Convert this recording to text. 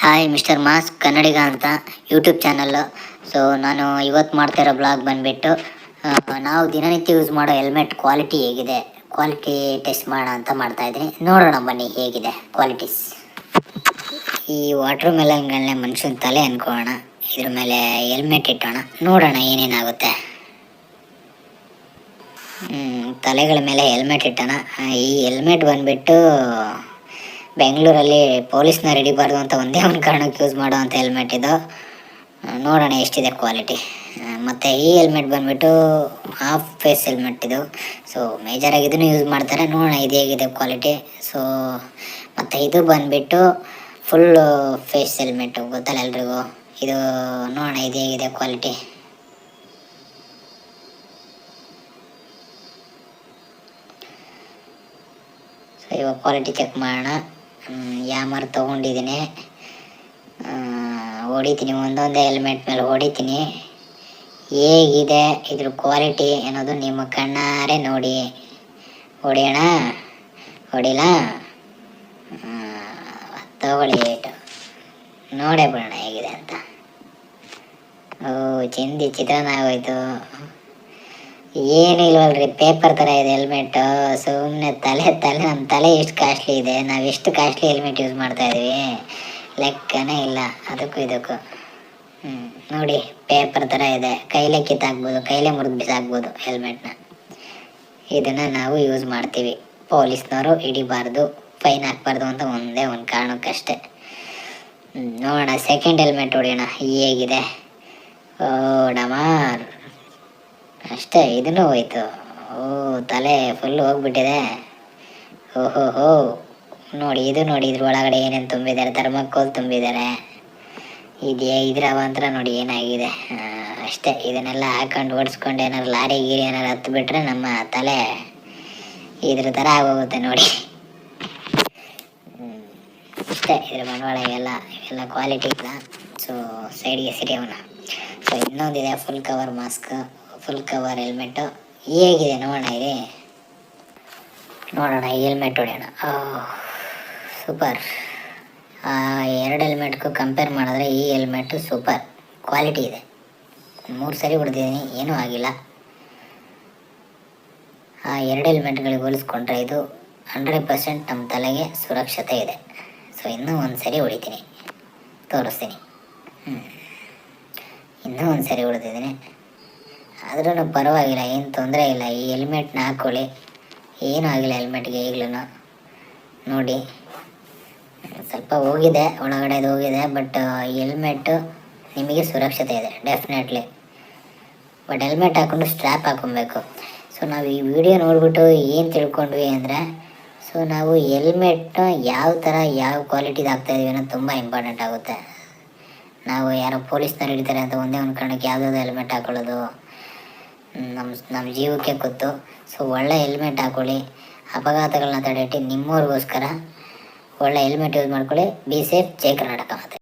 Hi mister mass ಕನ್ನಡಿಗ ಅಂತ YouTube channel. So ನಾನು ಇವತ್ತು ಮಾಡ್ತಿರೋ ಬ್ಲಾಗ್ ಬಂದುಬಿಟ್ಟು ನಾವು ದಿನನಿತ್ಯ ಯೂಸ್ ಮಾಡೋ ಹೆಲ್ಮೆಟ್ ಕ್ವಾಲಿಟಿ ಹೇಗಿದೆ, ಕ್ವಾಲಿಟಿ ಟೆಸ್ಟ್ ಮಾಡೋಣ ಅಂತ ಮಾಡ್ತಾಯಿದ್ದೀನಿ. ನೋಡೋಣ ಬನ್ನಿ ಹೇಗಿದೆ ಕ್ವಾಲಿಟೀಸ್. ಈ ವಾಟರ್ ಮೆಲನ್ಗಳನ್ನೇ ಮನುಷ್ಯನ ತಲೆ ಅಂದ್ಕೊಳ್ಳೋಣ, ಇದ್ರ ಮೇಲೆ ಹೆಲ್ಮೆಟ್ ಇಟ್ಟೋಣ, ನೋಡೋಣ ಏನೇನಾಗುತ್ತೆ. ತಲೆಗಳ ಮೇಲೆ ಹೆಲ್ಮೆಟ್ ಇಟ್ಟೋಣ. ಈ ಹೆಲ್ಮೆಟ್ ಬಂದುಬಿಟ್ಟು ಬೆಂಗಳೂರಲ್ಲಿ ಪೊಲೀಸ್ನ ಹಿಡಿಬಾರ್ದು ಅಂತ ಒಂದೇ ಒಂದು ಕಾರಣಕ್ಕೆ ಯೂಸ್ ಮಾಡೋವಂಥ ಹೆಲ್ಮೆಟ್ ಇದು. ನೋಡೋಣ ಎಷ್ಟಿದೆ ಕ್ವಾಲಿಟಿ. ಮತ್ತು ಈ ಹೆಲ್ಮೆಟ್ ಬಂದುಬಿಟ್ಟು ಹಾಫ್ ಫೇಸ್ ಹೆಲ್ಮೆಟ್ ಇದು. ಸೊ ಮೇಜರಾಗಿ ಇದನ್ನು ಯೂಸ್ ಮಾಡ್ತಾರೆ. ನೋಡೋಣ ಇದು ಹೇಗಿದೆ ಕ್ವಾಲಿಟಿ. ಸೊ ಮತ್ತು ಇದು ಬಂದುಬಿಟ್ಟು ಫುಲ್ ಫೇಸ್ ಹೆಲ್ಮೆಟ್ಟು, ಗೊತ್ತಲ್ಲ ಎಲ್ರಿಗೂ. ಇದು ನೋಡೋಣ ಇದು ಹೇಗಿದೆ ಕ್ವಾಲಿಟಿ. ಸೊ ಇವಾಗ ಕ್ವಾಲಿಟಿ ಚೆಕ್ ಮಾಡೋಣ. ಯಾಮಾರು ತೊಗೊಂಡಿದ್ದೀನಿ, ಹೊಡಿತೀನಿ, ಒಂದೊಂದೇ ಹೆಲ್ಮೆಟ್ ಮೇಲೆ ಹೊಡಿತೀನಿ. ಹೇಗಿದೆ ಇದ್ರ ಕ್ವಾಲಿಟಿ ಅನ್ನೋದು ನಿಮ್ಮ ಕಣ್ಣಾರೆ ನೋಡಿ. ಹೊಡಿಯೋಣ, ಹೊಡಿಲ್ಲ, ತಗೊಳ್ಳಿ ಏಟು, ನೋಡೇ ಬಿಡೋಣ ಹೇಗಿದೆ ಅಂತ. ಚಿಂದಿ ಚಿತ್ರಾನ್ನ ಆಗೋಯ್ತು. ಏನೂ ಇಲ್ವಲ್ರಿ, ಪೇಪರ್ ಥರ ಇದೆ ಹೆಲ್ಮೆಟ್ಟು. ಸುಮ್ಮನೆ ನಮ್ಮ ತಲೆ ಎಷ್ಟು ಕಾಸ್ಟ್ಲಿ ಇದೆ, ನಾವು ಎಷ್ಟು ಕಾಸ್ಟ್ಲಿ ಹೆಲ್ಮೆಟ್ ಯೂಸ್ ಮಾಡ್ತಾಯಿದ್ವಿ, ಲೆಕ್ಕನೇ ಇಲ್ಲ ಅದಕ್ಕೂ ಇದಕ್ಕೂ. ನೋಡಿ ಪೇಪರ್ ಥರ ಇದೆ, ಕೈಲೇ ಕಿತ್ತಾಕ್ಬೋದು, ಕೈಲೇ ಮುರಿದು ಬಿಸಾಕ್ಬೋದು ಹೆಲ್ಮೆಟ್ನ. ಇದನ್ನು ನಾವು ಯೂಸ್ ಮಾಡ್ತೀವಿ, ಪೊಲೀಸ್ನವರು ಹಿಡಿಬಾರ್ದು, ಫೈನ್ ಹಾಕ್ಬಾರ್ದು ಅಂತ ಒಂದೇ ಒಂದು ಕಾರಣಕ್ಕಷ್ಟೇ. ನೋಡೋಣ ಸೆಕೆಂಡ್ ಹೆಲ್ಮೆಟ್ ಹೊಡಿಯೋಣ ಹೇಗಿದೆ. ಡಮಾರ್ ಅಷ್ಟೇ, ಇದನ್ನು ಹೋಯ್ತು. ತಲೆ ಫುಲ್ ಹೋಗ್ಬಿಟ್ಟಿದೆ. ಓಹೋ ನೋಡಿ, ಇದು ನೋಡಿ, ಇದ್ರ ಒಳಗಡೆ ಏನೇನು ತುಂಬಿದ್ದಾರೆ, ಥರ್ಮಕೋಲ್ ತುಂಬಿದ್ದಾರೆ. ಇದ್ರ ಅವಾಂತರ ನೋಡಿ ಏನಾಗಿದೆ. ಅಷ್ಟೇ, ಇದನ್ನೆಲ್ಲ ಹಾಕೊಂಡು ಓಡಿಸ್ಕೊಂಡು ಏನಾರು ಲಾರಿ ಗೀರಿ ಏನಾರು ಹತ್ತು ಬಿಟ್ರೆ ನಮ್ಮ ತಲೆ ಇದ್ರ ಥರ ಆಗೋಗುತ್ತೆ ನೋಡಿ. ಅಷ್ಟೇ, ಇದ್ರ ಬಂಡವಾಳ ಇವೆಲ್ಲ ಕ್ವಾಲಿಟಿ ಇಲ್ಲ. ಸೊ ಸೈಡ್ಗೆ ಸಿರಿಯವನ. ಸೊ ಇನ್ನೊಂದಿದೆ full cover mask, full cover helmet ಹೇಗಿದೆ ನೋಡೋಣ. ಇದೆ ನೋಡೋಣ, ಈ ಹೆಲ್ಮೆಟ್ ಹೊಡೆಯೋಣ. ಸೂಪರ್. ಎರಡು ಹೆಲ್ಮೆಟ್ಗೂ ಕಂಪೇರ್ ಮಾಡಿದ್ರೆ ಈ ಹೆಲ್ಮೆಟ್ಟು ಸೂಪರ್ ಕ್ವಾಲಿಟಿ ಇದೆ. 3 ಸರಿ ಹೊಡೆದಿದ್ದೀನಿ, ಏನೂ ಆಗಿಲ್ಲ. ಆ ಎರಡು ಹೆಲ್ಮೆಟ್ಗಳಿಗೆ ಹೋಲಿಸ್ಕೊಂಡ್ರೆ ಇದು 100% ನಮ್ಮ ತಲೆಗೆ ಸುರಕ್ಷತೆ ಇದೆ. ಸೊ ಇನ್ನೂ ಒಂದು ಸರಿ ಹೊಡಿತೀನಿ, ತೋರಿಸ್ತೀನಿ. ಇನ್ನೂ ಒಂದು ಸರಿ ಹೊಡೆದಿದ್ದೀನಿ, ಆದ್ರೂ ಪರವಾಗಿಲ್ಲ, ಏನು ತೊಂದರೆ ಇಲ್ಲ. ಈ ಹೆಲ್ಮೆಟ್ನ ಹಾಕ್ಕೊಳ್ಳಿ, ಏನೂ ಆಗಿಲ್ಲ ಹೆಲ್ಮೆಟ್ಗೆ. ಈಗಲೂ ನೋಡಿ ಸ್ವಲ್ಪ ಹೋಗಿದೆ, ಒಳಗಡೆದು ಹೋಗಿದೆ, ಬಟ್ ಈ ಹೆಲ್ಮೆಟ್ಟು ನಿಮಗೆ ಸುರಕ್ಷತೆ ಇದೆ ಡೆಫಿನೆಟ್ಲಿ. ಬಟ್ ಹೆಲ್ಮೆಟ್ ಹಾಕ್ಕೊಂಡು ಸ್ಟ್ರ್ಯಾಪ್ ಹಾಕೊಬೇಕು. ಸೊ ನಾವು ಈ ವಿಡಿಯೋ ನೋಡಿಬಿಟ್ಟು ಏನು ತಿಳ್ಕೊಂಡ್ವಿ ಅಂದರೆ, ಸೊ ನಾವು ಹೆಲ್ಮೆಟ್ನ ಯಾವ ಥರ ಯಾವ ಕ್ವಾಲಿಟಿದು ಹಾಕ್ತಾಯಿದ್ದೀವಿ ಅನ್ನೋದು ತುಂಬ ಇಂಪಾರ್ಟೆಂಟ್ ಆಗುತ್ತೆ. ನಾವು ಯಾರೋ ಪೊಲೀಸ್ನವ್ರು ಹಿಡಿತಾರೆ ಅಂತ ಒಂದೇ ಒಂದು ಕಾರಣಕ್ಕೆ ಯಾವುದಾದ್ರು ಹೆಲ್ಮೆಟ್ ಹಾಕೊಳ್ಳೋದು ನಮ್ಮ ಜೀವಕ್ಕೆ ಗೊತ್ತು. ಸೊ ಒಳ್ಳೆ ಹೆಲ್ಮೆಟ್ ಹಾಕ್ಕೊಳ್ಳಿ, ಅಪಘಾತಗಳನ್ನ ತಡೆಗಟ್ಟಿ ನಿಮ್ಮವ್ರಿಗೋಸ್ಕರ ಒಳ್ಳೆ ಹೆಲ್ಮೆಟ್ ಯೂಸ್ ಮಾಡ್ಕೊಳ್ಳಿ. Be safe, Jai Karnataka.